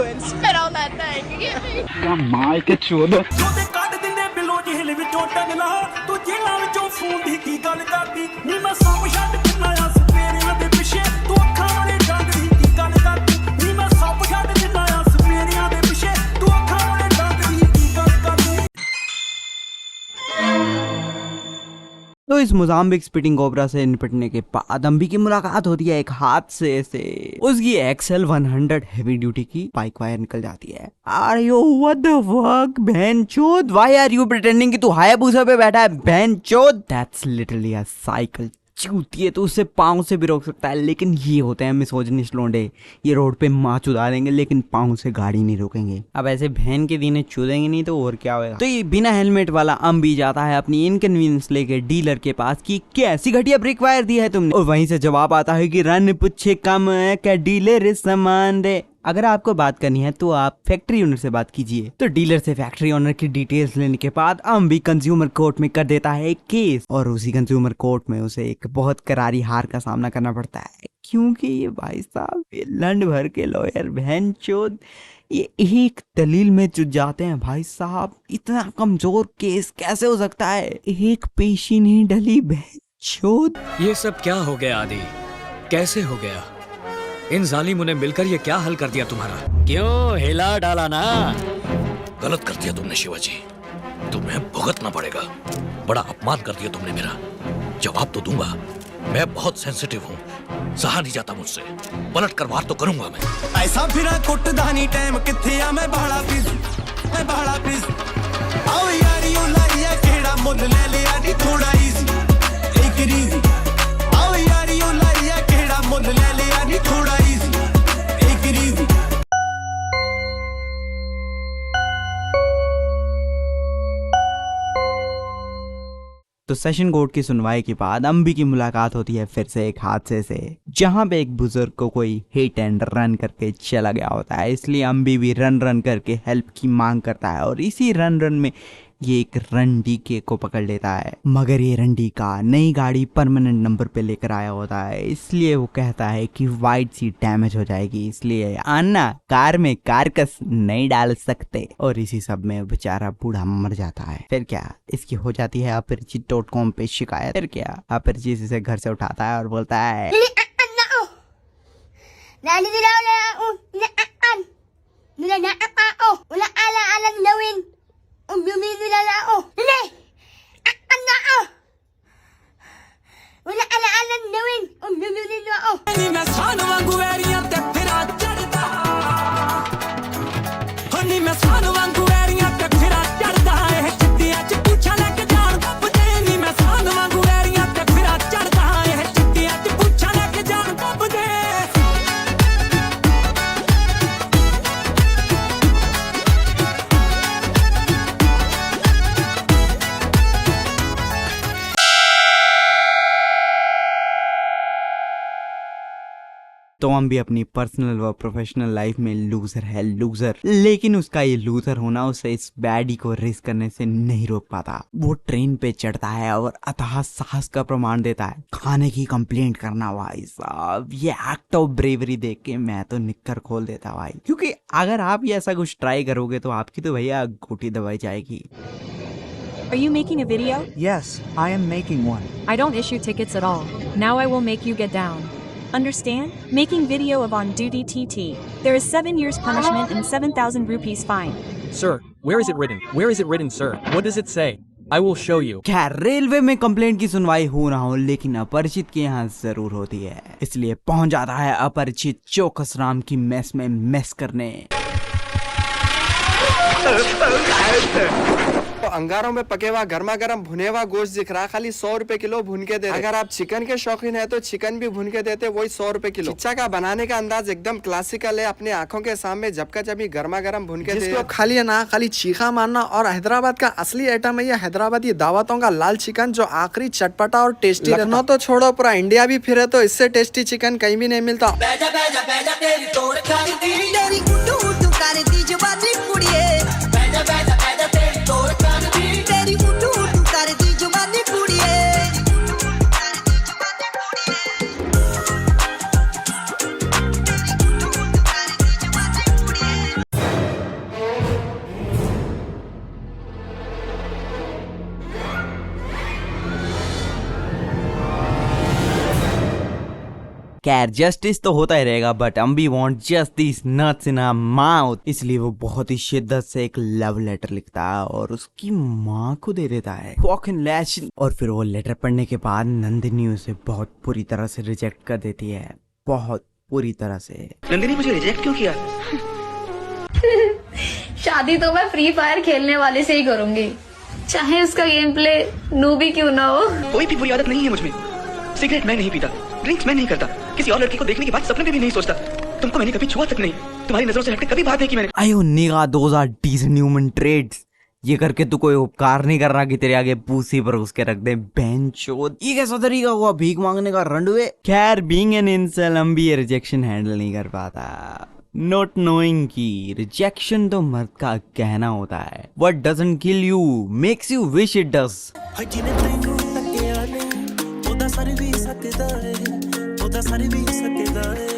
and spit on that thing. You get me? मार के चोदो तो इस मोजाम्बिक स्पिटिंग कोबरा से निपटने के बाद अम्बी की मुलाकात होती है एक हादसे से। उसकी एक्सेल 100 हेवी ड्यूटी की बाइक वायर निकल जाती है। Are you what the fuck बहनचोद, व्हाई आर यू प्रिटेंडिंग कि तू हायाबुसा पे बैठा है बहनचोद। That's literally a cycle. चूतिए तो उससे पाँव से भी रोक सकता है, लेकिन ये होते हैं मिसोजिनिस्ट लोंडे। ये रोड पे माँ चुदा देंगे लेकिन पाँव से गाड़ी नहीं रोकेंगे। अब ऐसे बहन के दीने चुदेंगे नहीं तो और क्या होगा। तो ये बिना हेलमेट वाला अम्बी जाता है अपनी इनकन्वीनियंस लेके डीलर के पास कि कैसी घटिया ब्रेक वायर दी है तुमने, और वहीं से जवाब आता है कि रन पूछे कम है क्या डीलर सामान दे। अगर आपको बात करनी है तो आप फैक्ट्री ओनर से बात कीजिए। तो डीलर से फैक्ट्री ओनर की डिटेल्स लेने के बाद अम्बी कंज्यूमर कोर्ट में कर देता है एक केस, और उसी कंज्यूमर कोर्ट में उसे एक बहुत करारी हार का सामना करना पड़ता है, क्योंकि ये भाई साहब ये लंड भर के लॉयर बहनचोद ये एक दलील में जुट जाते हैं। भाई साहब इतना कमजोर केस कैसे हो सकता है, एक पेशी नहीं डली बहनचोद। ये सब क्या हो गया आदि, कैसे हो गया? इन जालिमों ने मिलकर ये क्या हल कर दिया तुम्हारा? क्यों हिला डाला ना? गलत कर दिया तुमने शिवाजी, तुम्हें भुगतना पड़ेगा। बड़ा अपमान कर दिया तुमने मेरा। जवाब तो दूंगा, मैं बहुत सेंसिटिव हूँ, सहा नहीं जाता मुझसे। पलट कर वार तो करूंगा मैं। ऐसा फिरा कुटदानी टाइम किथे आ मैं बड़ा बिजी, मैं बड़ा बिजी। आओ यारी ओ लाइया केड़ा मुल ले लिया नी थोड़ा इजी, एक रीजी। आओ यारी ओ लाइया केड़ा मुल ले लिया नी थोड़ा इजी, एक रीजी। तो सेशन कोर्ट की सुनवाई के बाद अम्बी की मुलाकात होती है फिर से एक हादसे से, जहां पे एक बुजुर्ग को कोई हिट एंड रन करके चला गया होता है। इसलिए अम्बी भी रन करके हेल्प की मांग करता है, और इसी रन में ये एक रंडीके को पकड़ लेता है। मगर ये रंडीका नई गाड़ी परमानेंट नंबर पे लेकर आया होता है, इसलिए वो कहता है कि वाइट सीट डैमेज हो जाएगी, इसलिए अन्ना कार में कारकस नहीं डाल सकते। और इसी सब में बेचारा बूढ़ा मर जाता है। फिर क्या, इसकी हो जाती है अपरिचित.com पे शिकायत। फिर क्या, अपरिचित इसे घर से उठाता है और बोलता है तो हम भी अपनी पर्सनल व प्रोफेशनल लाइफ में लूजर है, लूजर। लेकिन उसका ये लूजर होना उसे इस बैडी को रिस्क करने से नहीं रोक पाता। वो ट्रेन पे चढ़ता है और अथाह साहस का प्रमाण देता है। खाने की कंप्लेंट करना, भाई साहब ये एक्ट ऑफ ब्रेवरी देख के मैं तो निक्कर खोल देता भाई, क्योंकि अगर आप ये ऐसा कुछ ट्राई करोगे तो आपकी तो भैया गोटी दबाई जाएगी। Are you making a video? Yes, I am making one. I don't issue tickets at all. Now I will make you get down. Understand? Making video of on-duty TT. There is 7 years punishment and 7,000 rupees fine. Sir, where is it written? Where is it written, sir? What does it say? I will show you. खैर railway में complaint की सुनवाई हो ना हो, लेकिन अपरिचित के यहाँ जरूर होती है। इसलिए पहुंच जाता है अपरिचित चौकस राम की मेस में मेस करने। तो अंगारों में पके हुआ गर्मा गर्म भुने हुआ गोश्त दिख रहा, खाली 100 रुपए किलो भुन के दे। अगर आप चिकन के शौकीन है तो चिकन भी भुन के देते, वही 100 रुपए किलो। चिच्चा का बनाने का अंदाज एकदम क्लासिकल है, अपनी आंखों के सामने जबका जबी गर्मा गर्म भुन के दे। खाली ना खाली चीखा मारना। और हैदराबाद का असली आइटम है ये हैदराबादी दावतों का लाल चिकन, जो आखिरी चटपटा और टेस्टी। लखनऊ तो छोड़ो, पूरा इंडिया भी फिरे तो इससे टेस्टी चिकन कहीं भी नहीं मिलता। खैर जस्टिस तो होता ही रहेगा, बट अम्बी want justice nuts in her mouth, इसलिए वो बहुत ही शिद्दत से एक लव लेटर लिखता है और उसकी माँ को दे देता है। और फिर वो लेटर पढ़ने के बाद नंदिनी उसे बहुत बुरी तरह से रिजेक्ट कर देती है, बहुत बुरी तरह से। नंदिनी मुझे रिजेक्ट क्यों किया? शादी तो मैं फ्री फायर खेलने वाले से ही करूंगी, चाहे उसका गेम प्ले नूबी क्यों ना हो। कोई भी बुरी आदत नहीं है मुझमें। सिगरेट मैं नहीं पीता, ड्रिंक्स मैं नहीं करता, किसी और लड़की को देखने की बात सपने में भी नहीं सोचता, तुमको मैंने कभी छुआ तक नहीं, तुम्हारी नजरों से हटके कभी बात नहीं की मैंने। Ayo nigga, those are decent human traits. ये करके तू कोई उपकार नहीं कर रहा कि तेरे आगे पूसी पर उसके रख दे बेंचोद। ये कैसा तरीका हुआ भीख मांगने का, रंडवे। खैर बीइंग एन इंसेल अम्बी ये रिजेक्शन हैंडल नहीं कर पाता, नॉट नोइंग कि रिजेक्शन तो मर्द का कहना होता है। What doesn't kill you makes you wish it does. जिने तैनू तकिया नहीं ओदा सर भी सकदा है, ओदा सर भी सकदा है,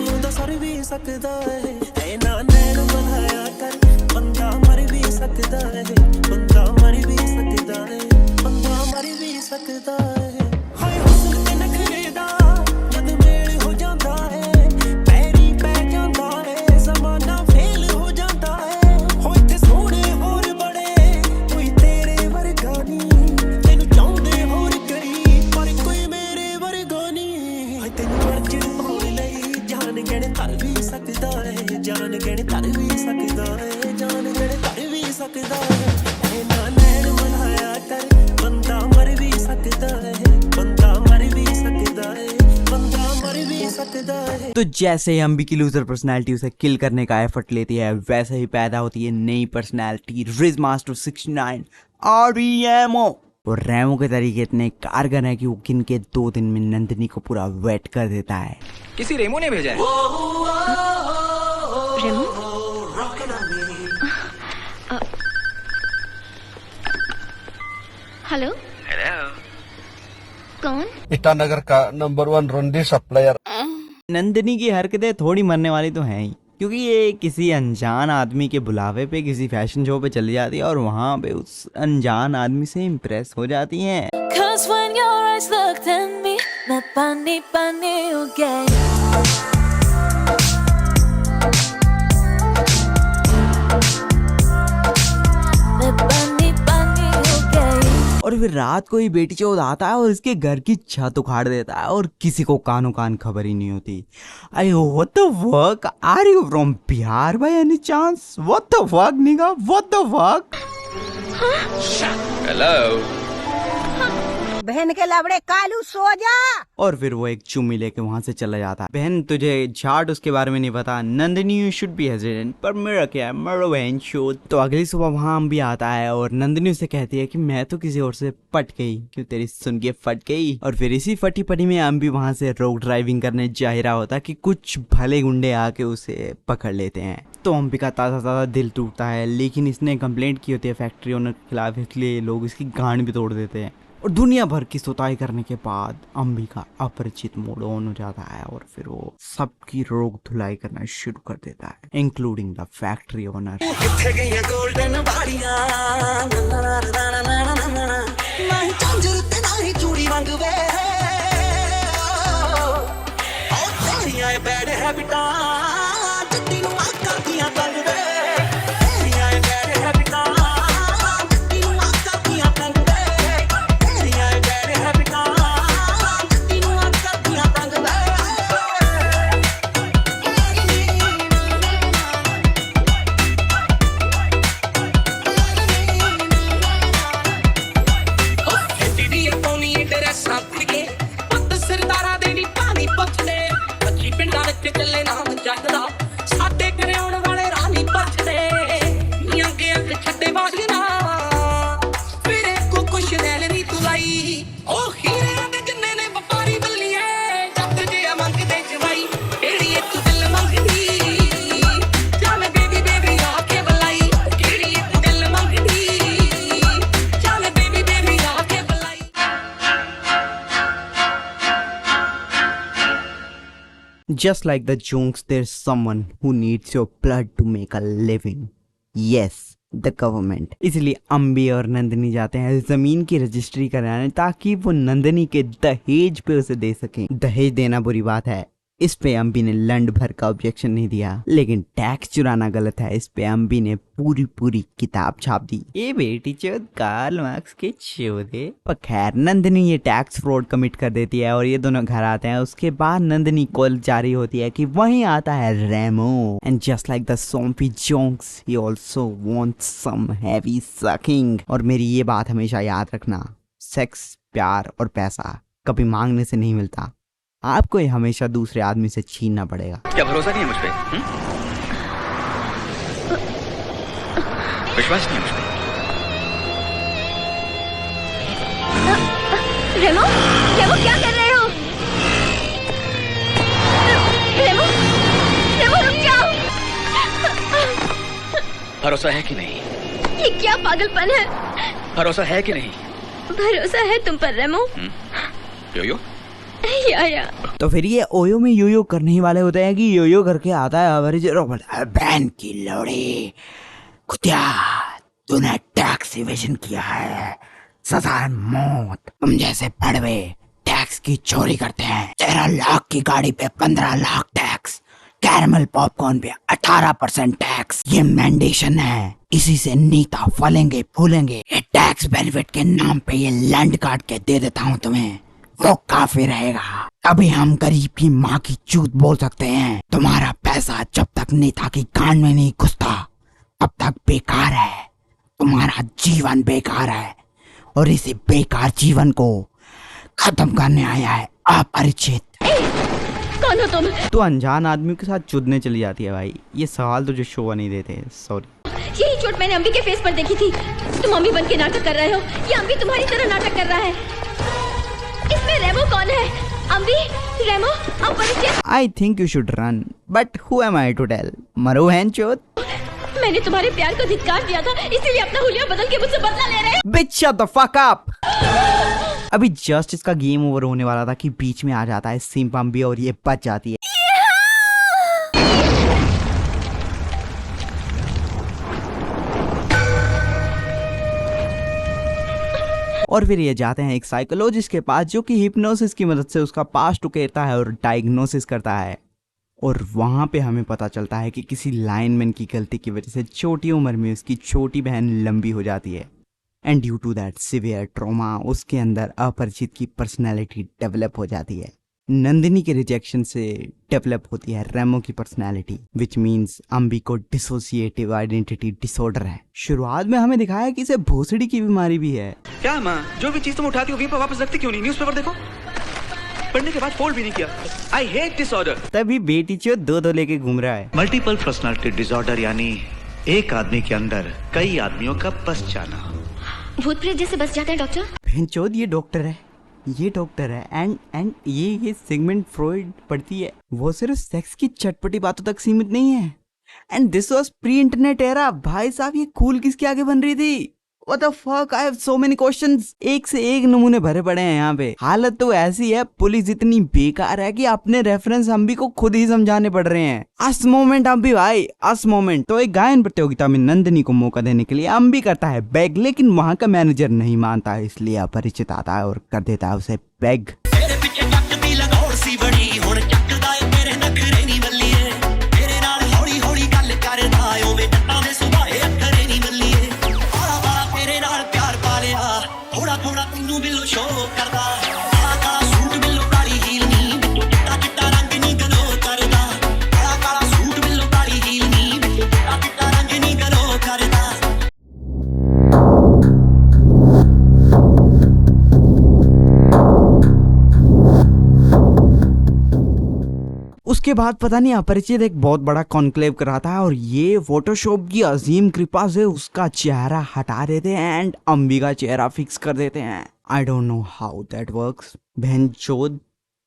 ओदा सर भी सकदा है। ऐ ना नैन बनाया कर, बंदा मर भी सकदा है, बंदा मर भी सकदा है, बंदा मर भी सकदा है। हाय हुस्न ते नखरे दा जद मेल हो जांदा है, पैरी पै जांदा है, ज़माना फेल हो जांदा है। होए ते सोहणे होर बड़े, कोई तेरे वर्गा नहीं, तैनू चाहुंदे होर कई, पर कोई मेरे वर्गा नहीं। हाय तैनू अर्ज पाउण लई जान गण तर भी सकदा है, जान गण तर भी सकदा है, जान गण तर भी सकदा है। ऐ ना नैन मलाया कर, बंदा मर भी सकदा है, बंदा मर भी सकदा है, बंदा मर भी सकदा है। तो जैसे अम्बी की लूजर पर्सनैलिटी उसे किल करने का एफर्ट लेती है, वैसे ही पैदा होती है नई पर्सनैलिटी रिज मास्टर 69 REMO। और रेमो के तरीके इतने कारगर है कि वो गिन के 2 दिन में नंदिनी को पूरा वेट कर देता है। किसी रेमो ने भेजा है। हेलो कौन? ईटानगर का नंबर 1 रंडी सप्लायर। नंदिनी की हरकतें थोड़ी मरने वाली तो हैं ही, क्योंकि ये किसी अनजान आदमी के बुलावे पे किसी फैशन शो पे चली जाती है और वहाँ पे उस अनजान आदमी से इम्प्रेस हो जाती हैं। और फिर रात को ही बेटी चौथ आता है और इसके घर की छत उखाड़ देता है और किसी को कानो कान खबर ही नहीं होती। Ayo what the fuck, are you from Bihar by any chance? What the fuck nigga, what the fuck. Hello बहन के लबड़े कालू सो जा। और फिर वो एक चुम्मी लेके वहां से चला जाता है। बहन तुझे झाट उसके बारे में नहीं पता, Nandini you should be hesitant, पर मेरा क्या है, मेरा बहन शो। तो अगली सुबह वहां हम भी आता है और नंदिनी उसे कहती है कि मैं तो किसी और से पट गई, क्यों तेरी सुन के फट गई। और फिर इसी फटी पटी में हम भी वहां से रोड ड्राइविंग करने जा ही रहा होता कि कुछ भले गुंडे आके उसे पकड़ लेते हैं। तो अम्बी का ताज़ा ताज़ा दिल टूटता है, लेकिन इसने कंप्लेंट की होती है फैक्ट्री ओनर के खिलाफ, इसलिए लोग इसकी गांड भी तोड़ देते हैं। और दुनिया भर की सुताई करने के बाद अम्बी का अपरिचित मोड ऑन हो जाता है और फिर वो सबकी रोग धुलाई करना शुरू कर देता है, including the factory owner. Just like the Junks, there's someone who needs your blood to make a living. Yes, the government. इसलिए अम्बी और नंदिनी जाते हैं जमीन की रजिस्ट्री कराने ताकि वो नंदिनी के दहेज पे उसे दे सकें। दहेज देना बुरी बात है, इस पे अम्बी ने लंड भर का ऑब्जेक्शन नहीं दिया, लेकिन टैक्स चुराना गलत है, इस पे अम्बी ने पूरी किताब छाप दी। ये बेटी चोद कार्ल मार्क्स के चोदे। पर खैर नंदिनी ये टैक्स फ्रॉड कमिट कर देती है और ये दोनों घर आते हैं। उसके बाद नंदिनी कॉल जारी होती है कि वहीं आता है Remo, and just like the सोम्पी जोंक्स he also wants some heavy sucking. और मेरी ये बात हमेशा याद रखना, सेक्स, प्यार और पैसा कभी मांगने से नहीं मिलता, आपको ये हमेशा दूसरे आदमी से छीनना पड़ेगा। क्या भरोसा नहीं है मुझ पे? विश्वास नहीं है मुझ पे? रेमो, रेमो क्या कर रहे हो? रेमो, रेमो रुक जाओ। भरोसा है कि नहीं? ये क्या पागलपन है? भरोसा है कि नहीं? भरोसा है तुम पर रेमो। यो या तो फिर ये ओयो में योयो करने ही वाले होते हैं कि योयो करके आता है अवरेज रोबोट, बहन की लौड़ी कुतिया, तूने टैक्स इवेजन किया है, सजा है मौत। तुम जैसे बड़वे टैक्स की चोरी करते हैं, 13 लाख की गाड़ी पे 15 लाख टैक्स, कैरमल पॉपकॉर्न पे 18% टैक्स। ये मैंडेशन है, इसी से नीता फलेंगे फूलेंगे। ये टैक्स बेनिफिट के नाम पे ये लैंड काट के दे देता हूँ तुम्हें, वो काफी रहेगा। अभी हम गरीब की माँ की चूत बोल सकते हैं। तुम्हारा पैसा जब तक नेता की कान में नहीं घुसता तब तक बेकार है, तुम्हारा जीवन बेकार है, और इसी बेकार जीवन को खत्म करने आया है अपरिचित। कौन हो तुम? तो अनजान आदमी के साथ चुदने चली जाती है भाई। ये सवाल तो जो शो नहीं देते, सॉरी। यही चोट मैंने अम्बी के फेस पर देखी थी। तुम अम्बी बन के नाटक कर रहे हो, या अम्बी तुम्हारी तरह नाटक कर रहा है? इसमें रेमो कौन है? Ambi, Remo, Aparichit. I think you should run, but who am I to tell? मरो हैंचोद। मैंने तुम्हारे प्यार को धिक्कार दिया था, इसीलिए अपना हुलिया बदल के मुझसे बदला ले रहे हो। Bitch, shut the fuck up! अभी जस्ट इसका गेम ओवर होने वाला था कि बीच में आ जाता है सिम्प अम्बी और ये बच जाती है। और फिर ये जाते हैं एक साइकोलॉजिस्ट के पास, जो कि हिप्नोसिस की मदद से उसका पास्ट उकेरता है और डायग्नोसिस करता है। और वहां पे हमें पता चलता है कि किसी लाइनमैन की गलती की वजह से छोटी उम्र में उसकी छोटी बहन लंबी हो जाती है, and due to that severe trauma उसके अंदर अपरिचित की पर्सनैलिटी डेवलप हो जाती है। नंदिनी के रिजेक्शन से डेवलप होती है रेमो की पर्सनैलिटी, विच मीन्स अम्बी को डिसोसिएटिव आइडेंटिटी डिसऑर्डर है। शुरुआत में हमें दिखाया कि इसे भोसड़ी की बीमारी भी है। क्या माँ, जो भी चीज तुम उठाती हो वहीं पर वापस रखती क्यों नहीं? न्यूज़पेपर देखो, पढ़ने के बाद फोल्ड भी नहीं किया। I hate disorder. तभी बेटी चो दो लेके घूम रहा है। मल्टीपल पर्सनालिटी डिसऑर्डर यानी एक आदमी के अंदर कई आदमियों का बस जाना। भूत प्रेत जैसे बस जाते हैं डॉक्टर। बहनचोद ये डॉक्टर है, ये डॉक्टर है, एंड ये सिगमंड फ्रॉइड पढ़ती है। वो सिर्फ सेक्स की चटपटी बातों तक सीमित नहीं है, and this was pre internet era. भाई साहब ये कूल किसके आगे बन रही थी? What the fuck? I have so many questions. एक से एक नमूने भरे पड़े हैं यहाँ पे। हालत तो ऐसी है, पुलिस इतनी बेकार है कि अपने रेफरेंस अम्बी को खुद ही समझाने पड़ रहे हैं। अस मोमेंट अम्बी भाई, अस मोमेंट। तो एक गायन प्रतियोगिता में नंदिनी को मौका देने के लिए अम्बी करता है बेग, लेकिन वहाँ का मैनेजर नहीं मानता है, इसलिए अपरिचित आता है और कर देता है उसे बेग। उसके बाद पता नहीं अपरिचित एक बहुत बड़ा कॉन्क्लेव कराता है और ये फोटोशॉप की अजीम कृपा से उसका चेहरा हटा देते हैं एंड अम्बी का चेहरा फिक्स कर देते हैं। I don't know how that works. बहनचोद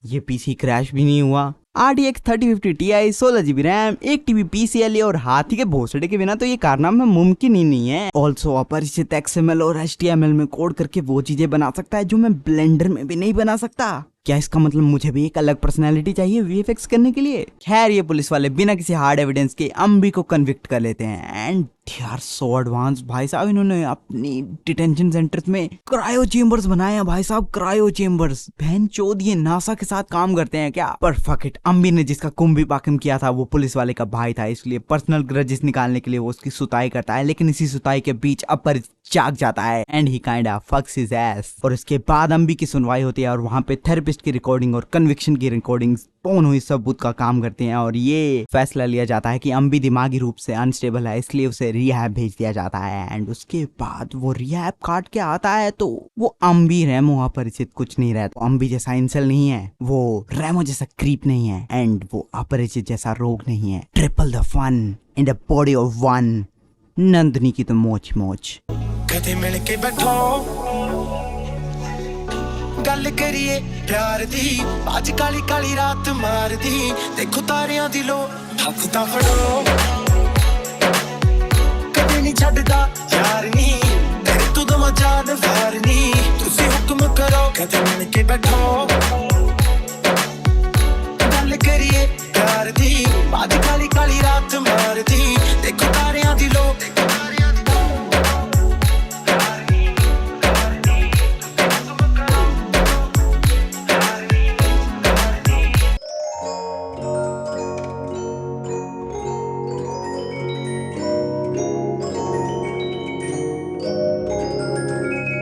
ये पीसी क्रैश भी नहीं हुआ। RTX 3050 Ti, 16GB RAM, 1 TB PCIe और हाथी के भोसड़े के बिना तो ये कारनामा मुमकिन ही नहीं है। ऑल्सो अपरिचित XML और HTML में कोड करके वो चीजें बना सकता है जो मैं ब्लेंडर में भी नहीं बना सकता। क्या इसका मतलब मुझे भी एक अलग पर्सनैलिटी चाहिए VFX करने के लिए? खैर ये पुलिस वाले बिना किसी हार्ड एविडेंस के अम्बी को कन्विक्ट कर लेते हैं and they are so advance. भाई साहब इन्होंने अपनी डिटेंशन सेंटर्स में क्रायो चेम्बर्स बनाए हैं। भाई साहब क्रायो चेम्बर्स, बहनचोद ये नासा के साथ काम करते हैं क्या? पर फक इट, अम्बी ने जिसका कुंभी पाकम किया था वो पुलिस वाले का भाई था, इसलिए पर्सनल ग्रजेस निकालने के लिए वो उसकी सुताई करता है। लेकिन इसी सुताई के बीच अपरिचित जाग जाता है एंड ही काइंडा फक्स हिज एस। और इसके बाद अम्बी की सुनवाई होती है और वहां पे थेरेपिस्ट की रिकॉर्डिंग और कन्विक्शन की रिकॉर्डिंग फोन हुई सबूत का काम करते हैं और ये फैसला लिया जाता है कि अम्बी दिमागी रूप से अनस्टेबल है, इसलिए उसे रिहैब भेज दिया जाता है। एंड उसके बाद वो रिहैब काट के आता है तो वो अम्बी रेमो अपरिचित कुछ नहीं रहता। अम्बी जैसा इंसल नहीं है, वो रेमो जैसा क्रीप नहीं है, एंड वो अपरिचित जैसा रोग नहीं है। Triple the fun in the body of one. Nandini की तो मोच मोच। कदे मिल के बैठो गल करिए प्यार दी, आज काली काली रात मार दी, देखो तारियां दी लो हथ ता फड़ो, कदे नहीं छड्डदा यार नी तेरे तू दम जान वार नी, तुसी हुक्म करो कदे मिल के बैठो गल करिए प्यार दी, आज